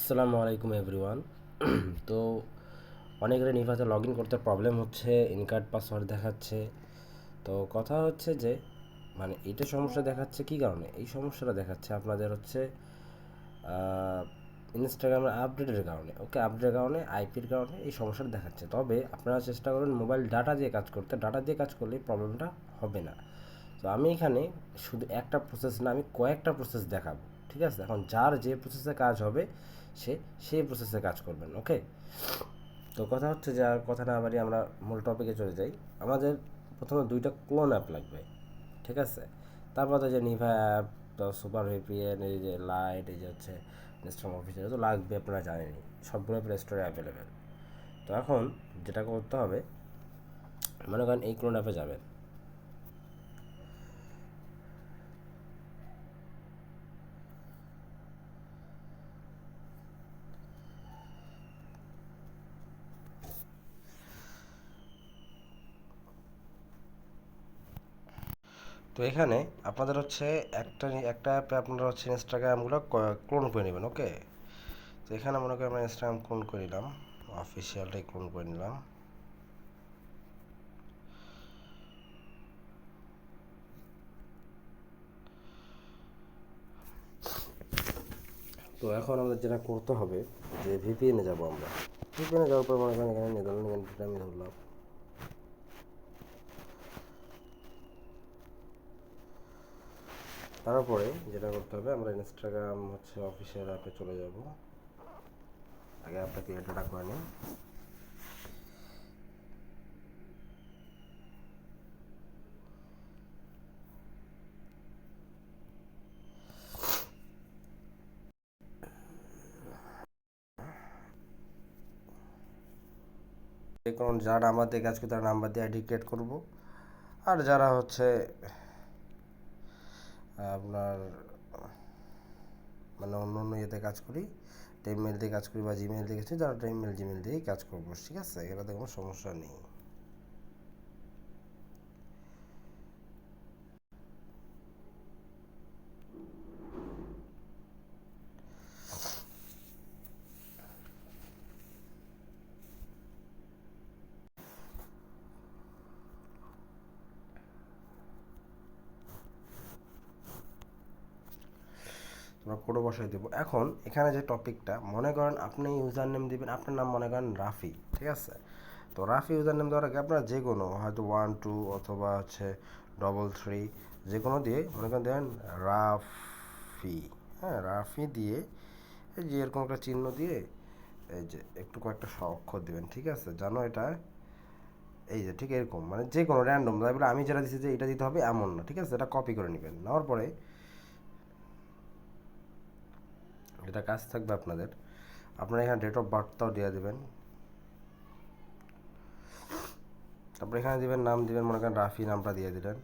আসসালামু আলাইকুম এভরিওয়ান। তো অনেকের নিভাতে লগ ইন করতে প্রবলেম হচ্ছে, ইনকার্ড পাসওয়ার্ড দেখাচ্ছে। তো কথা হচ্ছে যে এটা সমস্যা দেখাচ্ছে কী কারণে? এই সমস্যাটা দেখাচ্ছে আপনাদের হচ্ছে ইনস্টাগ্রামের আপডেটের কারণে। ওকে, আপডেটের কারণে, আইপির কারণে এই সমস্যাটা দেখাচ্ছে। তবে আপনারা চেষ্টা করুন মোবাইল ডাটা দিয়ে কাজ করতে। ডাটা দিয়ে কাজ করলে প্রবলেমটা হবে না। তো আমি এখানে শুধু একটা প্রসেস না, আমি কয়েকটা প্রসেস দেখাবো। ঠিক আছে, এখন যার যে প্রসেসে কাজ হবে সে সেই প্রসেসে কাজ করবেন। ওকে, তো কথা হচ্ছে যে আর কথা না বাড়িয়ে আমরা মূল টপিকে চলে যাই। আমাদের প্রথমে দুইটা ক্লোন অ্যাপ লাগবে। ঠিক আছে, তারপর তো যে নিভা অ্যাপ, তো সুপার ভিপিএন, এই যে লাইট, এই যে হচ্ছে ইনস্টাগ্রাম অফিসিয়াল, তো লাগবে, আপনারা জানেনই সবগুলো প্লে স্টোরে অ্যাভেলেবেল। তো এখন যেটা করতে হবে, মনে করেন এই ক্লোন অ্যাপে যাবেন। তো এখানে আপনাদের হচ্ছে একটা একটা অ্যাপে আপনারা হচ্ছে ইনস্টাগ্রামগুলো ক্লোন করে নেবেন। ওকে, তো এখানে মনে করি আমরা ইনস্টাগ্রাম ক্লোন করে নিলাম, অফিসিয়ালটাই ক্লোন করে নিলাম। তো এখন আমাদের যেটা করতে হবে যে ভিপিএনে যাব আমরা। ভিপিএনে যাওয়ার পর মনে করেন এখানে নেদারল্যান্ড কান্ট্রিটা আমি ধরলাম। তারপরে যেটা করতে হবে, আমরা ইনস্টাগ্রাম হচ্ছে অফিসিয়াল অ্যাপে চলে যাব। আগে অ্যাপটা ক্রিয়েটটা করে নিই। এখন যারা নাম্বার দিয়ে কাজ করে তারা নাম্বার দিয়ে আইডি ক্রিয়েট করবো। আর যারা হচ্ছে আপনার অন্য অন্য ইয়েতে কাজ করি, টেমমেল দিয়ে কাজ করি বা জিমেল দিয়ে কাজ করি, যারা টেমমেল জিমেল দিয়েই কাজ করবো। ঠিক আছে, এটাতে কোনো সমস্যা নেই। আমরা কোডও বসাই দেবো। এখন এখানে যে টপিকটা, মনে করেন আপনি ইউজার নেম দিবেন, আপনার নাম মনে করেন রাফি। ঠিক আছে, তো রাফি ইউজার নেম দেওয়ার আগে আপনারা যে কোনো হয়তো 1 2 অথবা হচ্ছে 3 যে কোনো দিয়ে মনে করেন দেবেন রাফি। হ্যাঁ, রাফি দিয়ে এই যে এরকম একটা চিহ্ন দিয়ে এই যে একটু কয়েকটা অক্ষর দেবেন। ঠিক আছে, জানো এটা এই যে ঠিক এরকম, যে কোনো র্যান্ডম, তাই বলে আমি যেটা দিচ্ছি যে এটা দিতে হবে এমন না। ঠিক আছে, এটা কপি করে নেবেন। নেওয়ার পরে এটা কাজ থাকবে আপনাদের, আপনারা এখানে ডেট অফ বার্থটাও দিয়ে দেবেন। তারপরে এখানে দিবেন নাম, দিবেন মনে করেন রাফি, নামটা দিয়ে দিলেন।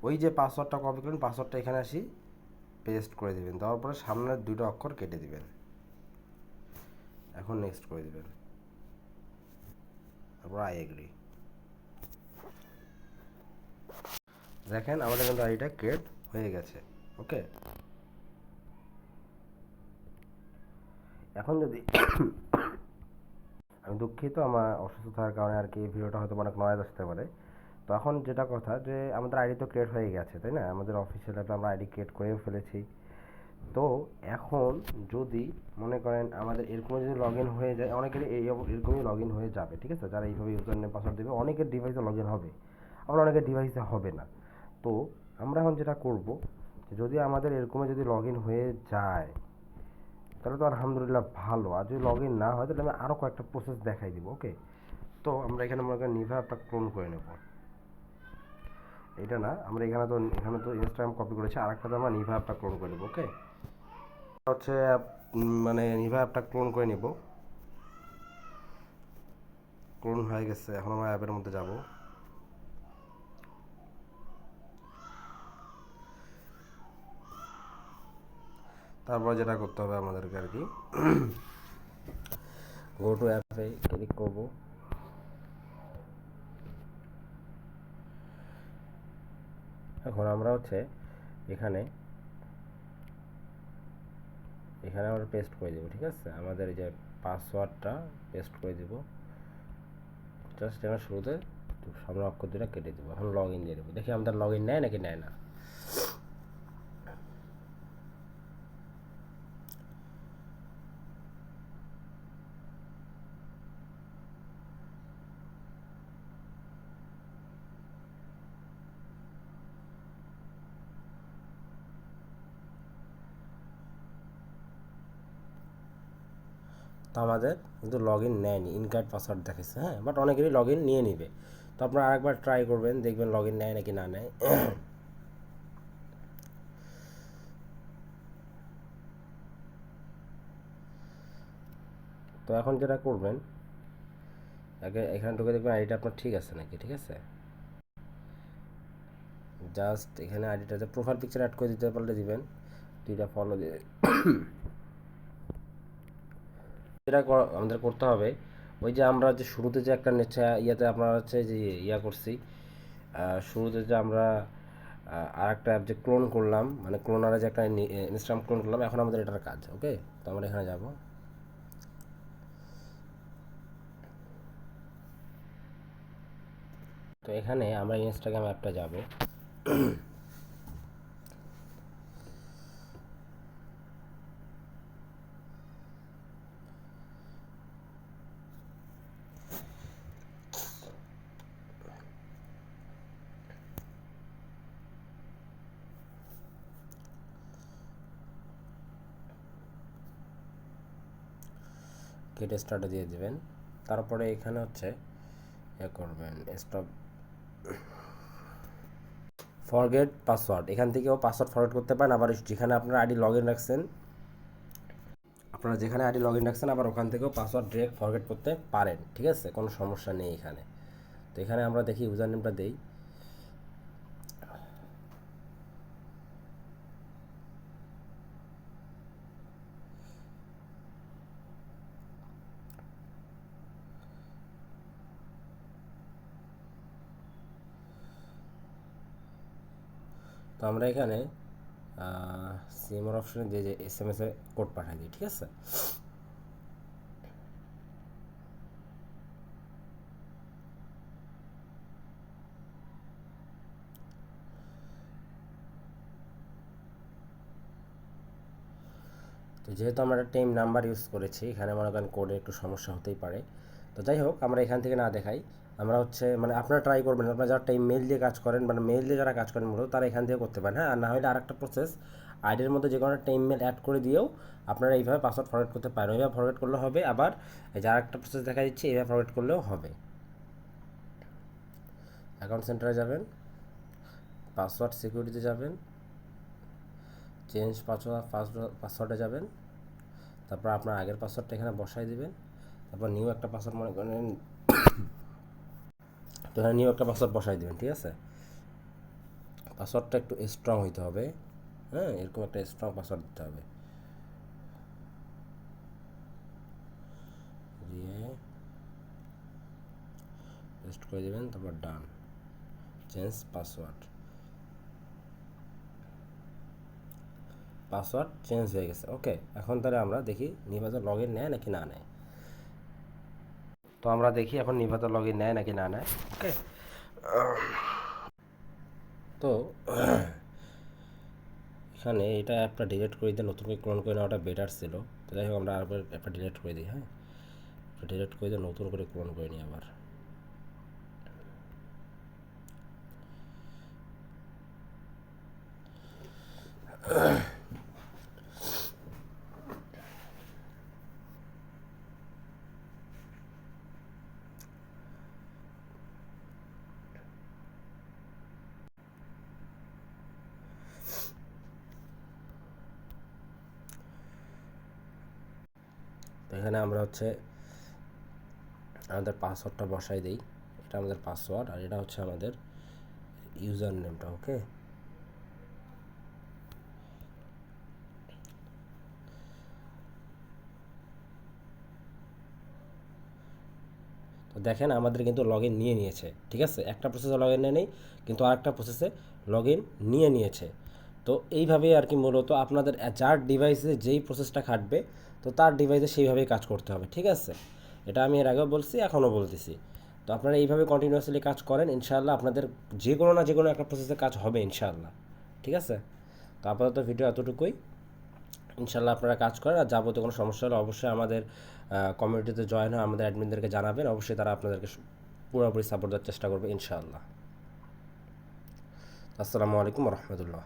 ওই যে পাসওয়ার্ডটা কপি করেন, পাসওয়ার্ডটা এখানে আসি পেস্ট করে দিবেন। দেওয়ার পরে সামনের দুটো অক্ষর কেটে দিবেন। এখন নেক্সট করে দিবেন, তারপর আই এগ্রি। দেখেন আমাদের কিন্তু আইডিটা ক্রিয়েট হয়ে গেছে। ওকে, এখন যদি আমি দুঃখিত, আমার অসুস্থ থাকার কারণে আর কি ভিডিওটা হয়তো অনেক নয়েজ আসতে পারে। তো এখন যেটা কথা, যে আমাদের আইডি তো ক্রিয়েট হয়ে গেছে, তাই না? আমাদের অফিসিয়াল অ্যাপে আমরা আইডি ক্রিয়েট করেও ফেলেছি। তো এখন যদি মনে করেন আমাদের এরকম যদি লগ ইন হয়ে যায়, অনেকের এরকমই লগ ইন হয়ে যাবে। ঠিক আছে, যারা এইভাবে ইউজার নেম পাসওয়ার্ড দেবে অনেকের ডিভাইসে লগ ইন হবে, আবার অনেকের ডিভাইসে হবে না। তো আমরা এখন যেটা করব, যদি আমাদের এরকমই যদি লগ ইন হয়ে যায় তাহলে তো আলহামদুলিল্লাহ ভালো। আর যদি লগ ইন না হয় তাহলে আমি আরও কয়েকটা প্রসেস দেখাই দিব। ওকে, তো আমরা এখানে মনে করেন নিভা অ্যাপটা ক্লোন করে নেব। এটা না, আমরা এখানে তো ইনস্টাগ্রাম কপি করেছি, আর একটা আমরা নিভা অ্যাপটা ক্লোন করে নেব। ওকে, হচ্ছে নিভা অ্যাপটা ক্লোন করে নিব। ক্লোন হয়ে গেছে, এখন আমরা অ্যাপের মধ্যে যাব। তারপর যেটা করতে হবে আমাদেরকে আর কি, গো টু অ্যাপে ক্লিক করব। এখন আমরা হচ্ছে এখানে এখানে আমরা পেস্ট করে দেবো, ঠিক আছে, আমাদের এই যে পাসওয়ার্ডটা পেস্ট করে দেব। জাস্ট এখানে শুরুতে সামনের অক্ষর দুটো কেটে দেবো। এখন লগ ইন দিয়ে দেবো, দেখি আমাদের লগ ইন নেয় নাকি নেয় না। তো আমাদের কিন্তু লগ ইন নেয়নি, ইনকারেক্ট পাসওয়ার্ড দেখাচ্ছে, হ্যাঁ, বাট অনেকেরই লগ ইন নিয়ে নিবে। তো আপনারা আরেকবার ট্রাই করবেন, দেখবেন লগ ইন নেয় নাকি না নেয়। তো এখন যেটা করবেন, আগে এখানে ঢুকে দেখবেন আইডিটা আপনার ঠিক আছে নাকি, ঠিক আছে। জাস্ট এখানে আইডিটাতে প্রোফাইল পিকচার অ্যাড করে দিতে পারলে দিবেন, দুইটা ফলো দিয়ে। যেটা আমাদের করতে হবে, ওই যে আমরা যে শুরুতে যে একটা নেচা ইয়াতে আপনার হচ্ছে যে ইয়া করছি, শুরুতে যে আমরা আর একটা অ্যাপ যে ক্লোন করলাম, মানে ক্লোনারে যে একটা ইনস্টাগ্রাম ক্লোন করলাম, এখন আমাদের এটার কাজ। ওকে, তো আমরা এখানে যাব। তো এখানে আমরা ইনস্টাগ্রাম অ্যাপটা যাব। কেটে স্টার্টে দিয়ে দেবেন। তারপরে এখানে হচ্ছে এ করবেন স্টপ ফরগেট পাসওয়ার্ড, এখান থেকেও পাসওয়ার্ড ফরগেট করতে পারেন। আবার যেখানে আপনার আইডি লগ ইন রাখছেন, আপনারা যেখানে আইডি লগ ইন রাখছেন আবার ওখান থেকেও পাসওয়ার্ড ডিরেক্ট ফরগেট করতে পারেন, ঠিক আছে, কোনো সমস্যা নেই এখানে। তো এখানে আমরা দেখি ইউজার নেমটা দেই। তো আমরা এখানে সিমের অপশানে দিয়ে যে SMS এ কোড পাঠিয়ে দিই, ঠিক আছে। তো যেহেতু আমরা একটা টিম নাম্বার ইউজ করেছি, এখানে মনে করেন কোডে একটু সমস্যা হতেই পারে। তো যাই হোক, আমরা এখান থেকে না দেখাই, আমরা হচ্ছে মানে আপনারা ট্রাই করবেন, আপনারা যারা টাইম মেল দিয়ে কাজ করেন, মানে মেল দিয়ে যারা কাজ করেন মূলত, তারা এখান থেকে করতে পারেন, হ্যাঁ। আর না হলে আরেকটা প্রসেস, আইডির মধ্যে যে কোনো টাইম মেল অ্যাড করে দিয়েও আপনারা এইভাবে পাসওয়ার্ড ফরওয়ার্ড করতে পারেন। এইভাবে ফরওয়ার্ড করলে হবে, আবার এই যে আরেকটা প্রসেস দেখা দিচ্ছে, এইভাবে ফরওয়ার্ড করলেও হবে। অ্যাকাউন্ট সেন্টারে যাবেন, পাসওয়ার্ড সিকিউরিটিতে যাবেন, চেঞ্জ পাসওয়ার্ডে যাবেন, তারপর আপনার আগের পাসওয়ার্ডটা এখানে বসাই দিবেন, তারপর নিউ একটা পাসওয়ার্ড মনে করেন, তো এখানে নিউ একটা পাসওয়ার্ড বসাই দেবেন, ঠিক আছে। পাসওয়ার্ডটা একটু স্ট্রং হইতে হবে, হ্যাঁ, এরকম একটা স্ট্রং পাসওয়ার্ড দিতে হবে। দিয়ে পেস্ট করে দেবেন, তারপর ডান, চেঞ্জ পাসওয়ার্ড। পাসওয়ার্ড চেঞ্জ হয়ে গেছে, ওকে। এখন তাহলে আমরা দেখি নির্বাচন লগ ইন নেয় নাকি না নেয়। তো আমরা দেখি এখন নির্বাচন লগ ইন নেয় নাকি না নেয়, ওকে। তো এখানে এটা অ্যাপটা ডিলিট করে দিয়ে নতুন করে ক্লোন করে নেওয়াটা বেটার ছিল। তো যাই হোক, আমরা আবার অ্যাপটা ডিলিট করে দিই, হ্যাঁ, ডিলিট করে দিয়ে নতুন করে ক্লোন করে নিই আবার। তো এখানে আমরা হচ্ছে আমাদের পাসওয়ার্ডটা বসাই দিই, এটা আমাদের পাসওয়ার্ড আর এটা হচ্ছে আমাদের ইউজার নেমটা, ওকে। তো দেখেন আমাদের কিন্তু লগ ইন নিয়ে নিয়েছে, ঠিক আছে, একটা প্রসেসে লগ ইন নেই, কিন্তু আরেকটা প্রসেসে লগ ইন নিয়ে নিয়েছে। তো এইভাবেই আর কি মূলত আপনাদের যার ডিভাইসে যেই প্রসেসটা খাটবে তো তার ডিভাইসে সেইভাবেই কাজ করতে হবে, ঠিক আছে? এটা আমি এর আগেও বলছি, এখনও বলতেছি। তো আপনারা এইভাবে কন্টিনিউয়াসলি কাজ করেন, ইনশাআল্লাহ আপনাদের যে কোনো না যে কোনো একটা প্রসেসে কাজ হবে ইনশাআল্লাহ, ঠিক আছে? তো আপাতত ভিডিও এতটুকুই। ইনশাল্লাহ আপনারা কাজ করেন, আর যাবতীয় কোনো সমস্যা হলে অবশ্যই আমাদের কমিউনিটিতে জয়েন হয়ে আমাদের অ্যাডমিনদেরকে জানাবেন, অবশ্যই তারা আপনাদেরকে পুরোপুরি সাপোর্ট দেওয়ার চেষ্টা করবে ইনশাআল্লাহ। আসসালামু আলাইকুম রহমতুল্লাহ।